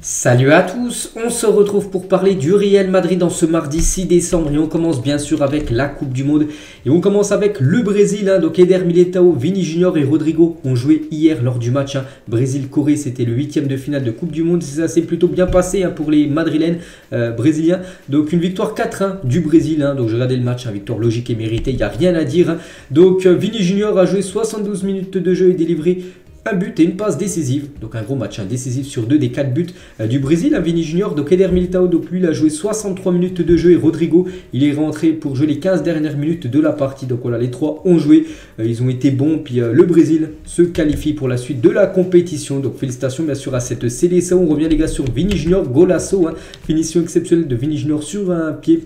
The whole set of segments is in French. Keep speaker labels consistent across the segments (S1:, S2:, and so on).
S1: Salut à tous, on se retrouve pour parler du Real Madrid dans ce mardi 6 décembre et on commence bien sûr avec la Coupe du Monde et on commence avec le Brésil. Donc Eder Militão, Vini Junior et Rodrigo ont joué hier lors du match Brésil-Corée. C'était le 8e de finale de Coupe du Monde. Ça s'est plutôt bien passé pour les Madrilènes brésiliens. Donc une victoire 4-1 du Brésil. Donc j'ai regardé le match, victoire logique et méritée, il n'y a rien à dire. Donc Vini Junior a joué 72 minutes de jeu et délivré un but et une passe décisive, donc un gros match décisif sur 2 des 4 buts du Brésil. Vini Junior, donc Eder Militão, donc lui il a joué 63 minutes de jeu et Rodrigo il est rentré pour jouer les 15 dernières minutes de la partie. Donc voilà, les trois ont joué, ils ont été bons, puis le Brésil se qualifie pour la suite de la compétition. Donc félicitations bien sûr à cette sélection. On revient les gars sur Vini Junior, golasso, finition exceptionnelle de Vini Junior sur un pied.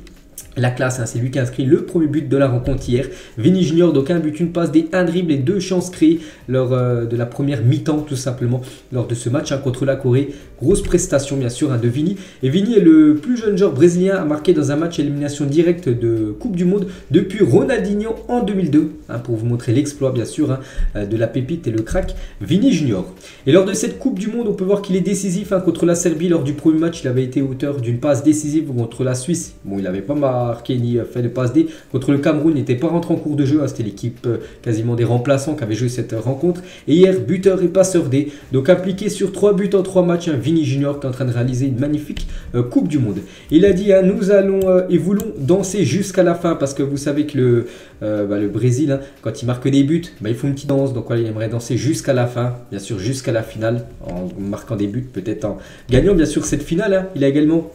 S1: La classe, c'est lui qui a inscrit le premier but de la rencontre hier. Vini Junior, donc un but, une passe, un dribble et 2 chances créées lors de la première mi-temps tout simplement lors de ce match contre la Corée. Grosse prestation bien sûr de Vini. Et Vini est le plus jeune joueur brésilien à marquer dans un match élimination directe de Coupe du Monde depuis Ronaldinho en 2002. Pour vous montrer l'exploit bien sûr de la pépite et le crack Vini Junior. Et lors de cette Coupe du Monde, on peut voir qu'il est décisif contre la Serbie. Lors du premier match, il avait été auteur d'une passe décisive contre la Suisse. Bon, il n'avait pas marqué ni fait de passe D. Contre le Cameroun, il n'était pas rentré en cours de jeu. C'était l'équipe quasiment des remplaçants qui avait joué cette rencontre. Et hier, buteur et passeur D. Donc impliqué sur 3 buts en 3 matchs. Vini Junior qui est en train de réaliser une magnifique Coupe du Monde. Il a dit nous allons et voulons danser jusqu'à la fin, parce que vous savez que le Brésil, quand il marque des buts, il faut une petite danse. Donc voilà, il aimerait danser jusqu'à la fin, bien sûr jusqu'à la finale, en marquant des buts, peut-être en gagnant bien sûr cette finale. Il a également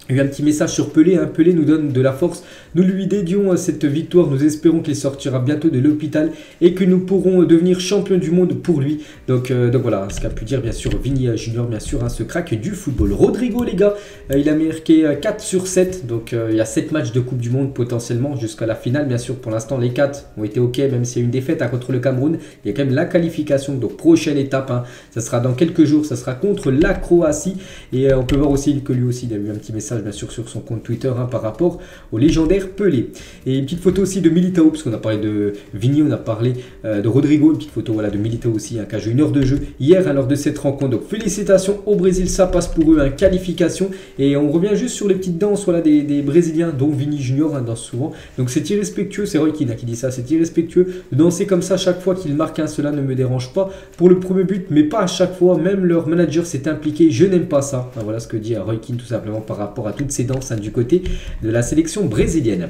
S1: eu un petit message sur Pelé. Pelé nous donne de la force. Nous lui dédions cette victoire. Nous espérons qu'il sortira bientôt de l'hôpital et que nous pourrons devenir champion du monde pour lui. Donc voilà ce qu'a pu dire bien sûr Vini Junior, bien sûr, ce crack du football. Rodrigo les gars, il a marqué 4 sur 7. Donc il y a 7 matchs de Coupe du Monde potentiellement jusqu'à la finale. Bien sûr pour l'instant les 4 ont été ok, même s'il y a une défaite contre le Cameroun. Il y a quand même la qualification. Donc prochaine étape, ça sera dans quelques jours. Ça sera contre la Croatie. Et on peut voir aussi que lui aussi il a eu un petit message bien sûr sur son compte Twitter par rapport au légendaire Pelé. Et une petite photo aussi de Militão, parce qu'on a parlé de Vini, on a parlé de Rodrigo, une petite photo de Militão aussi, qui a joué 1 heure de jeu hier lors de cette rencontre. Donc félicitations au Brésil, ça passe pour eux, qualification. Et on revient juste sur les petites danses des Brésiliens, dont Vini Junior danse souvent. Donc c'est irrespectueux, c'est Roy Keane qui dit ça, c'est irrespectueux de danser comme ça chaque fois qu'il marque cela ne me dérange pas pour le premier but, mais pas à chaque fois. Même leur manager s'est impliqué, je n'aime pas ça. Voilà ce que dit Roy Keane tout simplement par rapport à toutes ces danses du côté de la sélection brésilienne.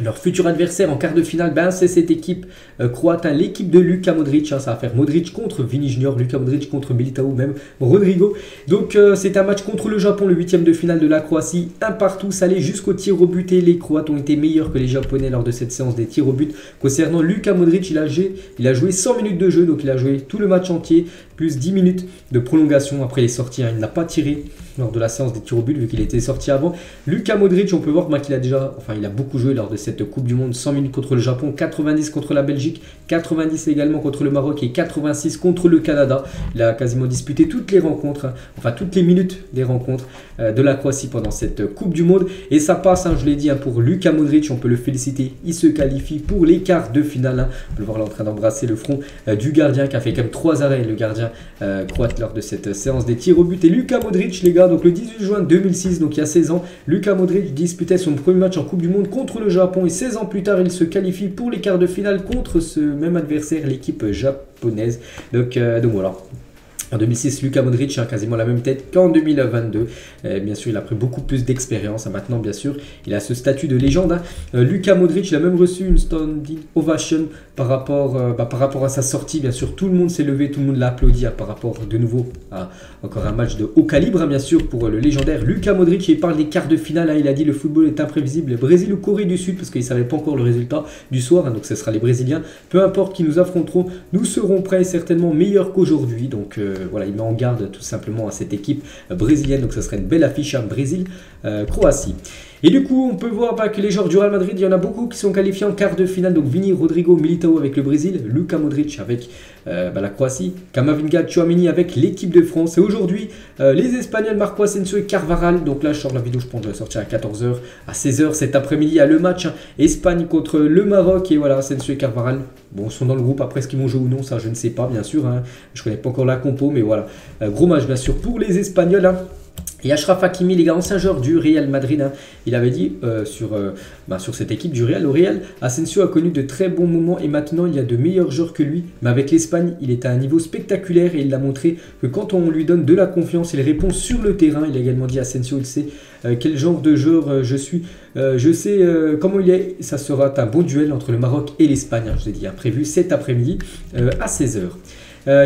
S1: Leur futur adversaire en quart de finale, c'est cette équipe croate, l'équipe de Luka Modric. Ça va faire Modric contre Vini Junior, Luka Modric contre Militão, même Rodrigo. Donc c'est un match contre le Japon, le 8e de finale de la Croatie. Un partout, ça allait jusqu'au tir au but et les Croates ont été meilleurs que les Japonais lors de cette séance des tirs au but. Concernant Luka Modric, il a joué 100 minutes de jeu, donc il a joué tout le match entier, plus 10 minutes de prolongation après les sorties. Il n'a pas tiré lors de la séance des tirs au but vu qu'il était sorti avant. Luka Modric, on peut voir qu'il a déjà, il a beaucoup joué lors de cette Coupe du Monde. 100 minutes contre le Japon, 90 contre la Belgique, 90 également contre le Maroc et 86 contre le Canada. Il a quasiment disputé toutes les rencontres, toutes les minutes des rencontres de la Croatie pendant cette Coupe du Monde. Et ça passe, je l'ai dit, pour Luka Modric, on peut le féliciter. Il se qualifie pour les quarts de finale. On peut le voir là en train d'embrasser le front du gardien qui a fait quand même 3 arrêts, le gardien croate lors de cette séance des tirs au but. Et Luka Modric, les gars, donc le 18 juin 2006, donc il y a 16 ans, Luka Modric disputait son premier match en Coupe du Monde contre le Japon et 16 ans plus tard, il se qualifie pour les quarts de finale contre ce même adversaire, l'équipe japonaise. Donc voilà. En 2006, Luka Modric a quasiment la même tête qu'en 2022. Bien sûr, il a pris beaucoup plus d'expérience. Maintenant, bien sûr, il a ce statut de légende. Luka Modric, il a même reçu une standing ovation par rapport à sa sortie. Bien sûr, tout le monde s'est levé, tout le monde l'a applaudi par rapport de nouveau à encore un match de haut calibre, bien sûr, pour le légendaire Luka Modric. Il parle des quarts de finale. Il a dit le football est imprévisible. Brésil ou Corée du Sud, parce qu'il ne savait pas encore le résultat du soir. Donc, ce sera les Brésiliens. Peu importe qui nous affronteront, nous serons prêts et certainement meilleurs qu'aujourd'hui. Donc, voilà, il met en garde tout simplement à cette équipe brésilienne. Donc ça serait une belle affiche Brésil-Croatie. Et du coup, on peut voir que les joueurs du Real Madrid, il y en a beaucoup qui sont qualifiés en quart de finale. Donc Vini, Rodrigo, Militão avec le Brésil, Luka Modric avec la Croatie, Camavinga, Tchouaméni avec l'équipe de France. Et aujourd'hui, les Espagnols Marco Asensio et Carvajal. Donc là, je sors la vidéo, je pense que je vais sortir à 14h, à 16h cet après-midi. Il y a le match Espagne contre le Maroc. Et voilà, Asensio et Carvajal, bon, sont dans le groupe. Après, est-ce qu'ils vont jouer ou non, ça je ne sais pas, bien sûr. Je ne connais pas encore la compo, mais voilà. Gros match, bien sûr, pour les Espagnols. Et Achraf Hakimi, les gars, ancien joueur du Real Madrid, hein, il avait dit sur cette équipe du Real, au Real, Asensio a connu de très bons moments et maintenant il y a de meilleurs joueurs que lui. Mais avec l'Espagne, il est à un niveau spectaculaire et il a montré que quand on lui donne de la confiance, il répond sur le terrain. Il a également dit Asensio, il sait quel genre de joueur je suis. Je sais comment il est. Ça sera un bon duel entre le Maroc et l'Espagne, hein, je l'ai dit, hein, prévu cet après-midi à 16 h.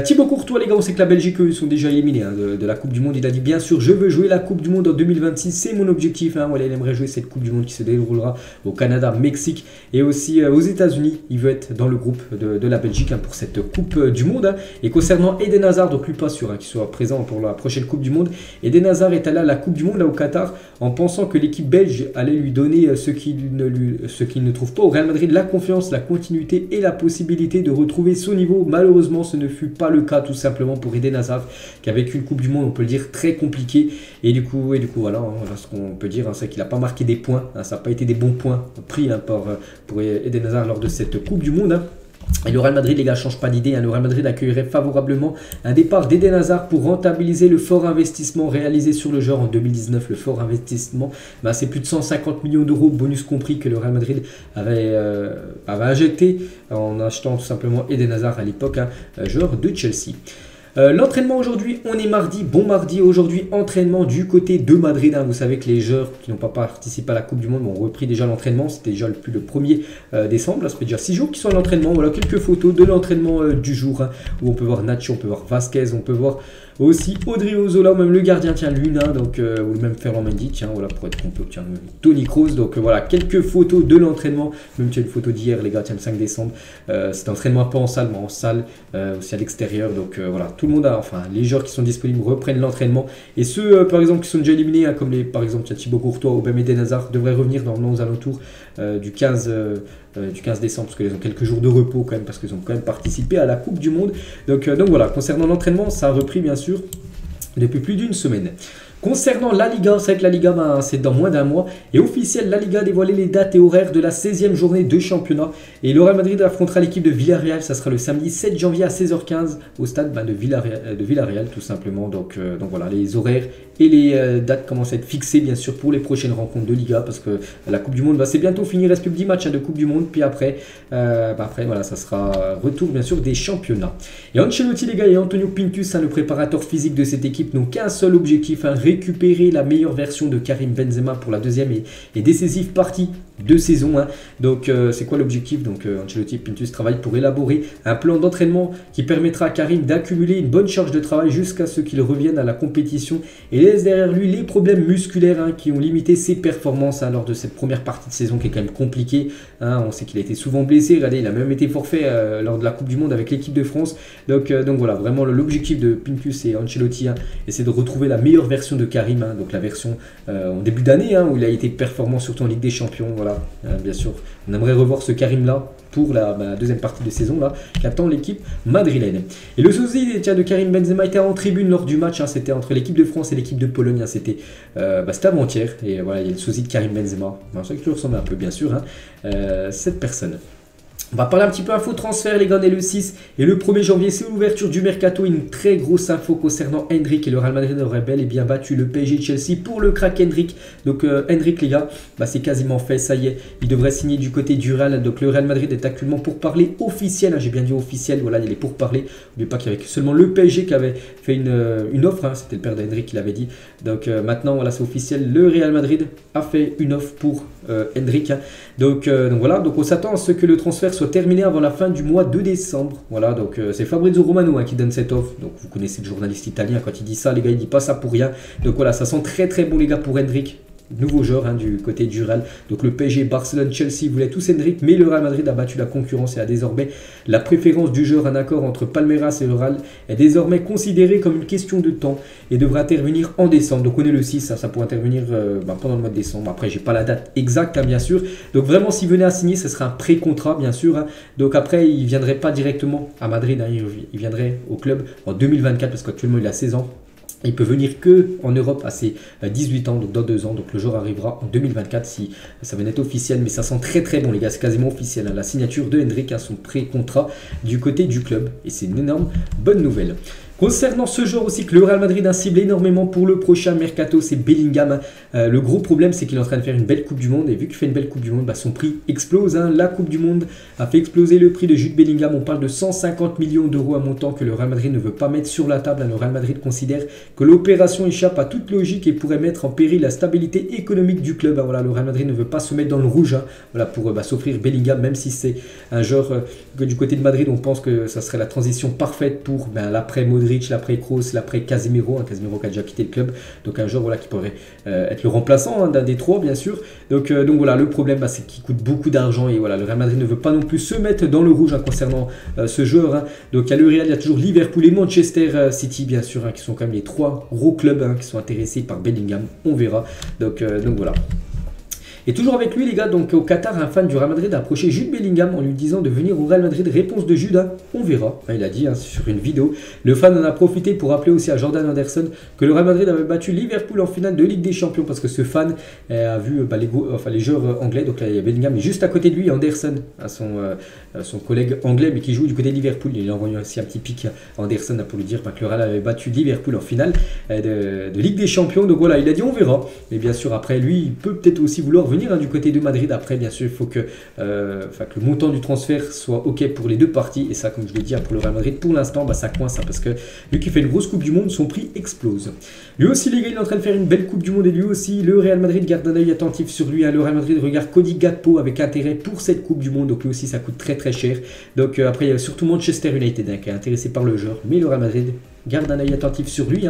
S1: Thibaut Courtois, les gars, on sait que la Belgique, eux, sont déjà éliminés hein, de la Coupe du Monde. Il a dit bien sûr, je veux jouer la Coupe du Monde en 2026, c'est mon objectif. Hein. Voilà, il aimerait jouer cette Coupe du Monde qui se déroulera au Canada, Mexique et aussi aux États-Unis. Il veut être dans le groupe de la Belgique hein, pour cette Coupe du Monde. Hein. Et concernant Eden Hazard, donc lui pas sûr hein, qu'il soit présent pour la prochaine Coupe du Monde. Eden Hazard est allé à la Coupe du Monde là, au Qatar en pensant que l'équipe belge allait lui donner ce qu'il ne trouve pas au Real Madrid, la confiance, la continuité et la possibilité de retrouver son niveau. Malheureusement, ce ne fut pas le cas tout simplement pour Eden Hazard qui a vécu une Coupe du Monde, on peut le dire, très compliquée. Et du coup voilà, voilà ce qu'on peut dire, hein, c'est qu'il n'a pas marqué des points, hein, ça n'a pas été des bons points pris hein, pour Eden Hazard lors de cette Coupe du Monde. Hein. Et le Real Madrid, les gars, change pas d'idée. Hein. Le Real Madrid accueillerait favorablement un départ d'Eden Hazard pour rentabiliser le fort investissement réalisé sur le joueur en 2019. Le fort investissement, c'est plus de 150 millions d'euros, bonus compris, que le Real Madrid avait injecté en achetant tout simplement Eden Hazard à l'époque, hein, joueur de Chelsea. L'entraînement aujourd'hui, on est mardi, bon mardi aujourd'hui, entraînement du côté de Madrid. Hein. Vous savez que les joueurs qui n'ont pas participé à la Coupe du Monde ont repris déjà l'entraînement. C'était déjà depuis le 1er décembre, là, ça fait déjà 6 jours qu'ils sont à l'entraînement. Voilà quelques photos de l'entraînement du jour, hein, où on peut voir Nacho, on peut voir Vasquez, on peut voir aussi Audrey Ozola, ou même le gardien, tiens, Luna, donc, ou même Ferland Mendy, tiens, voilà, pour être complet, tiens, Toni Kroos. Donc voilà, quelques photos de l'entraînement, même tiens, une photo d'hier, les gars, tiens, le 5 décembre. C'était entraînement pas en salle, mais en salle, aussi à l'extérieur. Donc voilà, tout le monde enfin, les joueurs qui sont disponibles reprennent l'entraînement. Et ceux, par exemple, qui sont déjà éliminés, hein, comme par exemple, Thibaut Courtois ou même Eden Hazard, devraient revenir aux alentours du 15 décembre, parce qu'ils ont quelques jours de repos quand même, parce qu'ils ont quand même participé à la Coupe du Monde. Donc voilà, concernant l'entraînement, ça a repris bien sûr depuis plus d'une semaine. Concernant la Liga, c'est vrai que la Liga, c'est dans moins d'un mois. Et officiel, la Liga a dévoilé les dates et horaires de la 16e journée de championnat. Et le Real Madrid affrontera l'équipe de Villarreal. Ça sera le samedi 7 janvier à 16 h 15 au stade de Villarreal, tout simplement. Donc voilà, les horaires et les dates commencent à être fixées, bien sûr, pour les prochaines rencontres de Liga. Parce que la Coupe du Monde, c'est bientôt fini. Il reste plus que 10 matchs de Coupe du Monde. Puis après, voilà, ça sera retour, bien sûr, des championnats. Et Ancelotti, les gars, et Antonio Pintus, le préparateur physique de cette équipe, n'ont qu'un seul objectif, récupérer la meilleure version de Karim Benzema pour la deuxième et décisive partie de saison. Hein. Donc c'est quoi l'objectif? Donc Ancelotti et Pintus travaillent pour élaborer un plan d'entraînement qui permettra à Karim d'accumuler une bonne charge de travail jusqu'à ce qu'il revienne à la compétition et laisse derrière lui les problèmes musculaires qui ont limité ses performances lors de cette première partie de saison qui est quand même compliquée. On sait qu'il a été souvent blessé, regardez, il a même été forfait lors de la Coupe du Monde avec l'équipe de France. Donc voilà, vraiment l'objectif de Pintus et Ancelotti, c'est de retrouver la meilleure version de Karim, donc la version en début d'année où il a été performant surtout en Ligue des Champions. Voilà, bien sûr, on aimerait revoir ce Karim là pour la deuxième partie de saison là qu'attend l'équipe madrilène. Et le sosie de Karim Benzema était en tribune lors du match, c'était entre l'équipe de France et l'équipe de Pologne, c'était avant-hier. Et voilà, il y a le sosie de Karim Benzema, c'est vrai que tu ressembles un peu, bien sûr, cette personne. On va parler un petit peu info transfert, les gars, dès le 6 et le 1er janvier, c'est l'ouverture du mercato. Une très grosse info concernant Endrick, et le Real Madrid aurait bel et bien battu le PSG Chelsea pour le crack Endrick. Donc Endrick, les gars, c'est quasiment fait, ça y est, il devrait signer du côté du Real. Donc le Real Madrid est actuellement pour parler officiel, j'ai bien dit officiel, voilà, il est pour parler. N'oubliez pas qu'il y avait seulement le PSG qui avait fait une offre, c'était le père d'Endrick qui l'avait dit. Donc maintenant, voilà, c'est officiel, le Real Madrid a fait une offre pour Endrick. Donc voilà, donc on s'attend à ce que le transfert soit terminé avant la fin du mois de décembre. Voilà, donc c'est Fabrizio Romano qui donne cette offre. Donc vous connaissez le journaliste italien, quand il dit ça, les gars, il dit pas ça pour rien. Donc voilà, ça sent très très bon, les gars, pour Endrick. Nouveau joueur du côté du Real. Donc le PSG, Barcelone, Chelsea voulaient tous Endrick, mais le Real Madrid a battu la concurrence et a désormais la préférence du joueur. Un accord entre Palmeiras et le Real est désormais considéré comme une question de temps et devrait intervenir en décembre. Donc on est le 6, ça pourrait intervenir pendant le mois de décembre. Après, j'ai pas la date exacte, bien sûr. Donc vraiment, s'il venait à signer, ce serait un pré-contrat, bien sûr. Donc après, il ne viendrait pas directement à Madrid, il viendrait au club en 2024 parce qu'actuellement il a 16 ans. Il peut venir que en Europe à ses 18 ans, donc dans 2 ans. Donc le joueur arrivera en 2024 si ça venait être officiel. Mais ça sent très très bon, les gars, c'est quasiment officiel. La signature de Endrick, son pré-contrat du côté du club. Et c'est une énorme bonne nouvelle. Concernant ce joueur aussi que le Real Madrid a ciblé énormément pour le prochain mercato, c'est Bellingham. Le gros problème, c'est qu'il est en train de faire une belle Coupe du Monde. Et vu qu'il fait une belle Coupe du Monde, son prix explose. La Coupe du Monde a fait exploser le prix de Jude Bellingham. On parle de 150 millions d'euros, un montant que le Real Madrid ne veut pas mettre sur la table. Le Real Madrid considère que l'opération échappe à toute logique et pourrait mettre en péril la stabilité économique du club. Voilà, le Real Madrid ne veut pas se mettre dans le rouge voilà, pour s'offrir Bellingham, même si c'est un joueur que du côté de Madrid, on pense que ça serait la transition parfaite pour l'après Modric, l'après Kroos, l'après Casemiro, Casemiro qui a déjà quitté le club, donc un joueur voilà, qui pourrait être le remplaçant d'un des trois bien sûr. Donc voilà, le problème c'est qu'il coûte beaucoup d'argent et voilà, le Real Madrid ne veut pas non plus se mettre dans le rouge concernant ce joueur. Donc il y a le Real, il y a toujours Liverpool et Manchester City bien sûr, qui sont quand même les trois gros clubs qui sont intéressés par Bellingham, on verra. Donc voilà. Et toujours avec lui les gars, donc au Qatar, un fan du Real Madrid a approché Jude Bellingham en lui disant de venir au Real Madrid. Réponse de Jude, on verra. Il a dit sur une vidéo. Le fan en a profité pour rappeler aussi à Jordan Henderson que le Real Madrid avait battu Liverpool en finale de Ligue des Champions, parce que ce fan a vu les joueurs anglais. Donc là il y a Bellingham, et juste à côté de lui Henderson, son collègue anglais mais qui joue du côté de Liverpool. Il a envoyé aussi un petit pic à Henderson pour lui dire que le Real avait battu Liverpool en finale de Ligue des Champions. Donc voilà, il a dit on verra. Mais bien sûr après lui, il peut peut-être aussi vouloir venir du côté de Madrid. Après bien sûr il faut que le montant du transfert soit ok pour les deux parties, et ça comme je l'ai dit pour le Real Madrid pour l'instant ça coince parce que vu qu'il fait une grosse Coupe du Monde, son prix explose. Lui aussi les gars, il est en train de faire une belle Coupe du Monde et lui aussi le Real Madrid garde un œil attentif sur lui. Le Real Madrid regarde Cody Gakpo avec intérêt pour cette Coupe du Monde, donc lui aussi ça coûte très très cher. Donc après il y a surtout Manchester United qui est intéressé par le joueur, mais le Real Madrid garde un œil attentif sur lui.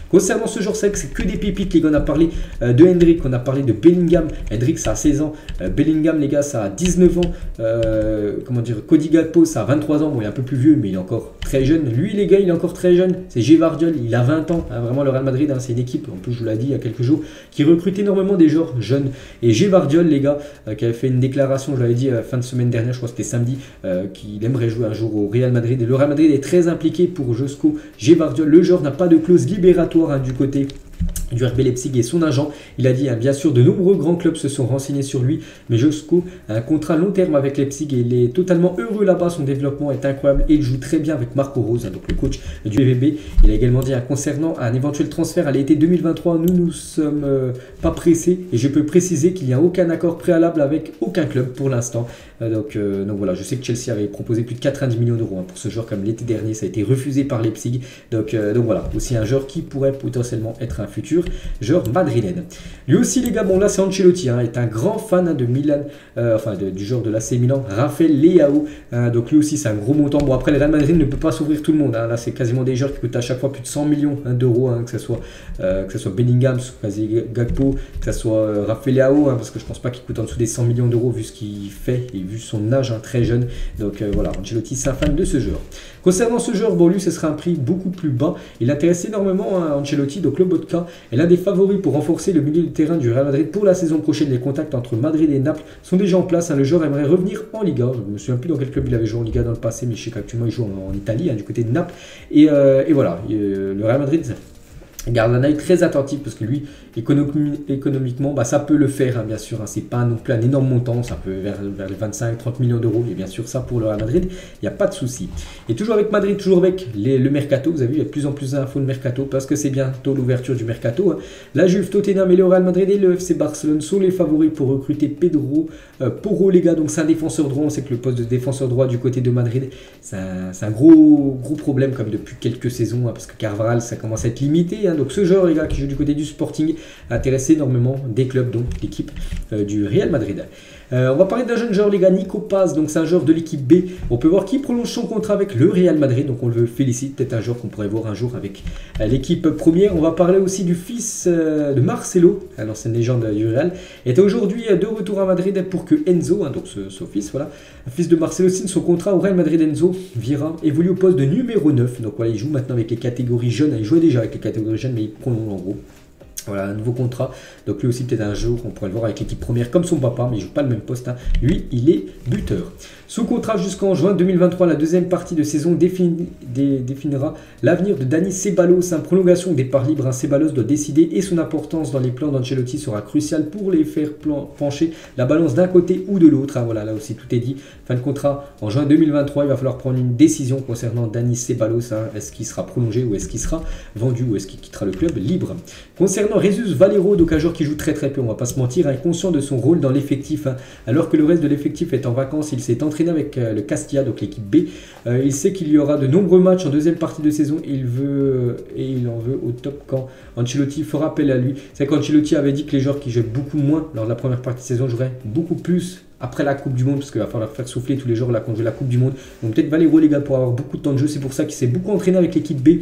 S1: Concernant ce joueur, c'est vrai que c'est que des pépites les gars. On a parlé de Hendrick, on a parlé de Bellingham. Hendrick ça a 16 ans, Bellingham les gars ça a 19 ans, Cody Gakpo ça a 23 ans, bon il est un peu plus vieux mais il est encore très jeune. Lui les gars il est encore très jeune, c'est Gvardiol, il a 20 ans, vraiment le Real Madrid c'est une équipe, en plus je vous l'ai dit il y a quelques jours, qui recrute énormément des joueurs jeunes. Et Gvardiol les gars, qui avait fait une déclaration, je l'avais dit fin de semaine dernière, je crois que c'était samedi, qu'il aimerait jouer un jour au Real Madrid, et le Real Madrid est très impliqué pour Joško Gvardiol. Le joueur n'a pas de clause libératoire du côté du RB Leipzig et son agent. Il a dit bien sûr de nombreux grands clubs se sont renseignés sur lui, mais Joško a un contrat long terme avec Leipzig et il est totalement heureux là-bas. Son développement est incroyable et il joue très bien avec Marco Rose, donc le coach du VVB. Il a également dit concernant un éventuel transfert à l'été 2023, nous ne sommes pas pressés et je peux préciser qu'il n'y a aucun accord préalable avec aucun club pour l'instant. Donc voilà, je sais que Chelsea avait proposé plus de 90 millions d'euros pour ce joueur, comme l'été dernier ça a été refusé par Leipzig. Donc voilà, aussi un joueur qui pourrait potentiellement être un futur joueur madrilène. Lui aussi les gars, bon là c'est Ancelotti, est un grand fan de Milan, du joueur de l'AC Milan, Rafael Leao. Donc lui aussi c'est un gros montant. Bon après le Real Madrid ne peut pas s'ouvrir tout le monde, là c'est quasiment des joueurs qui coûtent à chaque fois plus de 100 millions d'euros, que ce soit Bellingham, que ce soit Gakpo, que ce soit Rafael Leao, parce que je pense pas qu'il coûte en dessous des 100 millions d'euros vu ce qu'il fait et vu son âge très jeune. Donc voilà, Ancelotti c'est un fan de ce joueur. Concernant ce joueur, bon lui ce sera un prix beaucoup plus bas. Il intéresse énormément Ancelotti, donc le Lobotka est l'un des favoris pour renforcer le milieu de terrain du Real Madrid pour la saison prochaine. Les contacts entre Madrid et Naples sont déjà en place. Le joueur aimerait revenir en Liga. Je ne me souviens plus dans quel club il avait joué en Liga dans le passé, mais je sais qu'actuellement il joue en Italie, du côté de Naples. Et voilà, le Real Madrid garde un œil très attentif parce que lui, économiquement, ça peut le faire, bien sûr. C'est pas non plus un énorme montant, ça peut vers les 25-30 millions d'euros. Et bien sûr, ça pour le Real Madrid, il n'y a pas de souci. Et toujours avec Madrid, toujours avec le mercato. Vous avez vu, il y a de plus en plus d'infos de mercato parce que c'est bientôt l'ouverture du mercato. La Juve, Tottenham et le Real Madrid et le FC Barcelone sont les favoris pour recruter Pedro Porro, les gars. Donc c'est un défenseur droit. On sait que le poste de défenseur droit du côté de Madrid, c'est un gros problème comme depuis quelques saisons, parce que Carvajal, ça commence à être limité. Donc ce joueur les gars qui joue du côté du Sporting intéresse énormément des clubs, donc l'équipe du Real Madrid. On va parler d'un jeune joueur les gars, Nico Paz, donc c'est un joueur de l'équipe B. On peut voir qui prolonge son contrat avec le Real Madrid, donc on le félicite, peut-être un joueur qu'on pourrait voir un jour avec l'équipe première. On va parler aussi du fils de Marcelo, l'ancienne légende du Real, est aujourd'hui de retour à Madrid pour que Enzo, donc son fils, voilà, un fils de Marcelo, signe son contrat au Real Madrid. Enzo Vieira évolue au poste de numéro 9, donc voilà, il joue maintenant avec les catégories jeunes, il jouait déjà avec les catégories jeunes mais il prolonge en gros. Voilà, un nouveau contrat. Donc lui aussi, peut-être un jour, on pourrait le voir avec l'équipe première comme son papa, mais il ne joue pas le même poste. Hein. Lui, il est buteur. Sous contrat jusqu'en juin 2023, la deuxième partie de saison définira l'avenir de Dani Ceballos. Prolongation des parts libres, Ceballos doit décider et son importance dans les plans d'Ancelotti sera cruciale pour les faire pencher la balance d'un côté ou de l'autre. Voilà, là aussi, tout est dit. Fin de contrat en juin 2023, il va falloir prendre une décision concernant Dani Ceballos. Est-ce qu'il sera prolongé ou est-ce qu'il sera vendu ou est-ce qu'il quittera le club libre? Concernant Jesus Valero, donc un joueur qui joue très peu, on va pas se mentir, conscient de son rôle dans l'effectif. Alors que le reste de l'effectif est en vacances, il s'est entraîné avec le Castilla, donc l'équipe B. Il sait qu'il y aura de nombreux matchs en deuxième partie de saison. Il en veut au top quand Ancelotti fera appel à lui. C'est qu'Ancelotti avait dit que les joueurs qui jouent beaucoup moins lors de la première partie de saison joueraient beaucoup plus après la Coupe du Monde, parce qu'il va falloir faire souffler tous les joueurs là qu'on joue la Coupe du Monde. Donc peut-être Valero les gars pour avoir beaucoup de temps de jeu. C'est pour ça qu'il s'est beaucoup entraîné avec l'équipe B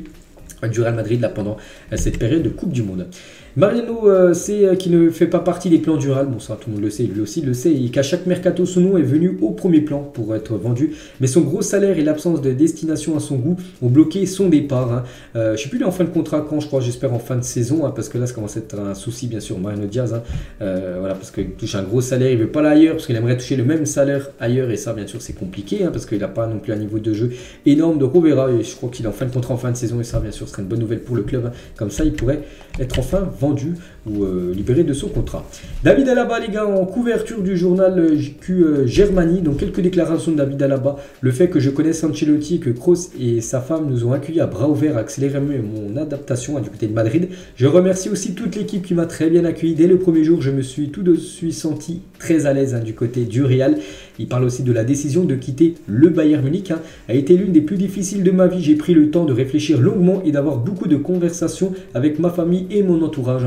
S1: du Real Madrid là pendant cette période de Coupe du Monde. Mariano, c'est qui ne fait pas partie des plans du Real, bon ça tout le monde le sait, lui aussi le sait, et qu'à chaque mercato son nom est venu au premier plan pour être vendu, mais son gros salaire et l'absence de destination à son goût ont bloqué son départ. Je ne sais plus il est en fin de contrat quand, je crois, j'espère en fin de saison, parce que là ça commence à être un souci bien sûr, Mariano Diaz, voilà, parce qu'il touche un gros salaire, il ne veut pas l'ailleurs, parce qu'il aimerait toucher le même salaire ailleurs, et ça bien sûr c'est compliqué, parce qu'il n'a pas non plus un niveau de jeu énorme, donc on verra, et je crois qu'il est en fin de contrat en fin de saison, et ça bien sûr serait une bonne nouvelle pour le club, comme ça il pourrait être enfin vendu ou libéré de son contrat. David Alaba les gars, en couverture du journal JQ Germanie, donc quelques déclarations de David Alaba, le fait que je connaisse Ancelotti et que Kroos et sa femme nous ont accueillis à bras ouverts a accéléré mon adaptation du côté de Madrid. Je remercie aussi toute l'équipe qui m'a très bien accueilli dès le premier jour, je me suis tout de suite senti très à l'aise du côté du Real. Il parle aussi de la décision de quitter le Bayern Munich, a été l'une des plus difficiles de ma vie, j'ai pris le temps de réfléchir longuement et d'avoir beaucoup de conversations avec ma famille et mon entourage.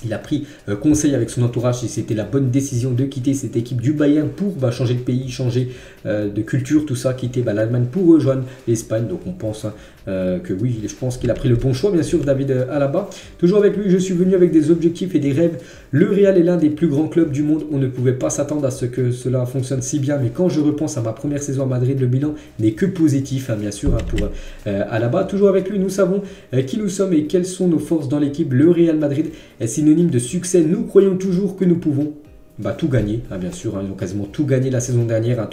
S1: Il a pris conseil avec son entourage si c'était la bonne décision de quitter cette équipe du Bayern pour changer de pays, changer de culture, tout ça, quitter l'Allemagne pour rejoindre l'Espagne. Donc on pense que oui, je pense qu'il a pris le bon choix, bien sûr, David Alaba. Toujours avec lui, je suis venu avec des objectifs et des rêves. Le Real est l'un des plus grands clubs du monde. On ne pouvait pas s'attendre à ce que cela fonctionne si bien. Mais quand je repense à ma première saison à Madrid, le bilan n'est que positif, bien sûr, pour Alaba. Toujours avec lui, nous savons qui nous sommes et quelles sont nos forces dans l'équipe. Le Real Madrid est synonyme de succès. Nous croyons toujours que nous pouvons tout gagner, bien sûr, ils ont quasiment tout gagné la saison dernière,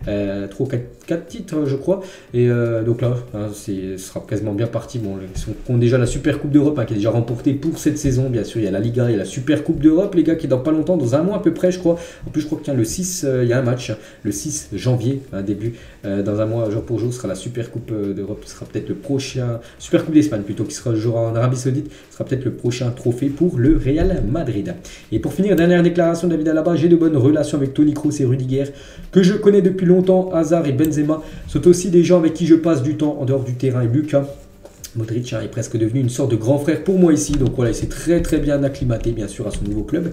S1: 4 titres je crois, et donc là ce sera quasiment bien parti. Bon, ils ont déjà la Super Coupe d'Europe qui est déjà remportée pour cette saison, bien sûr il y a la Liga, il y a la Super Coupe d'Europe les gars qui est dans pas longtemps, dans un mois à peu près je crois, en plus je crois que le 6 il y a un match, le 6 janvier, début, dans un mois jour pour jour sera la Super Coupe d'Europe, ce sera peut-être le prochain, Super Coupe d'Espagne plutôt, qui sera jouera en Arabie Saoudite, ce sera peut-être le prochain trophée pour le Real Madrid. Et pour finir, dernière déclaration de David Alaba, j'ai de bonnes relations avec Toni Kroos et Rudiger, que je connais depuis longtemps. Hazard et Benzema sont aussi des gens avec qui je passe du temps en dehors du terrain. Et Luka Modric est presque devenu une sorte de grand frère pour moi ici. Donc voilà, il s'est très bien acclimaté bien sûr à son nouveau club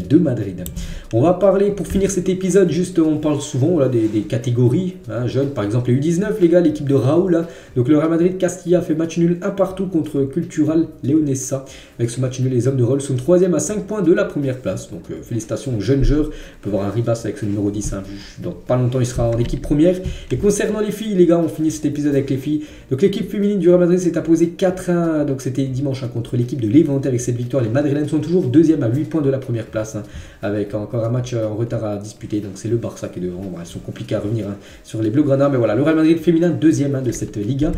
S1: de Madrid. On va parler, pour finir cet épisode, juste on parle souvent des catégories jeunes. Par exemple les U19 les gars, l'équipe de Raoul. Donc le Real Madrid Castilla fait match nul 1-1 contre Cultural Leonesa. Avec ce match nul, les hommes de Raoul sont 3e à 5 points de la première place. Donc félicitations aux jeunes joueurs. On peut voir un Ribas avec ce numéro 10. Dans pas longtemps il sera en équipe première. Et concernant les filles les gars, on finit cet épisode avec les filles. Donc l'équipe féminine du Real Madrid s'est imposée 4-1, donc c'était dimanche contre l'équipe de Levante. Avec cette victoire, les Madrilènes sont toujours 2e à 8 points de la première place, avec encore un match en retard à disputer. Donc c'est le Barça qui est devant. Elles sont compliquées à revenir sur les Blaugrana, mais voilà, le Real Madrid féminin 2e de cette Liga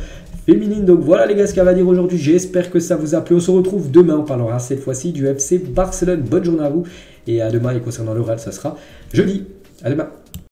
S1: féminine. Donc voilà les gars ce qu'il y a à dire aujourd'hui. J'espère que ça vous a plu. On se retrouve demain. On parlera cette fois-ci du FC Barcelone. Bonne journée à vous et à demain. Et concernant le Real, ça sera jeudi. À demain.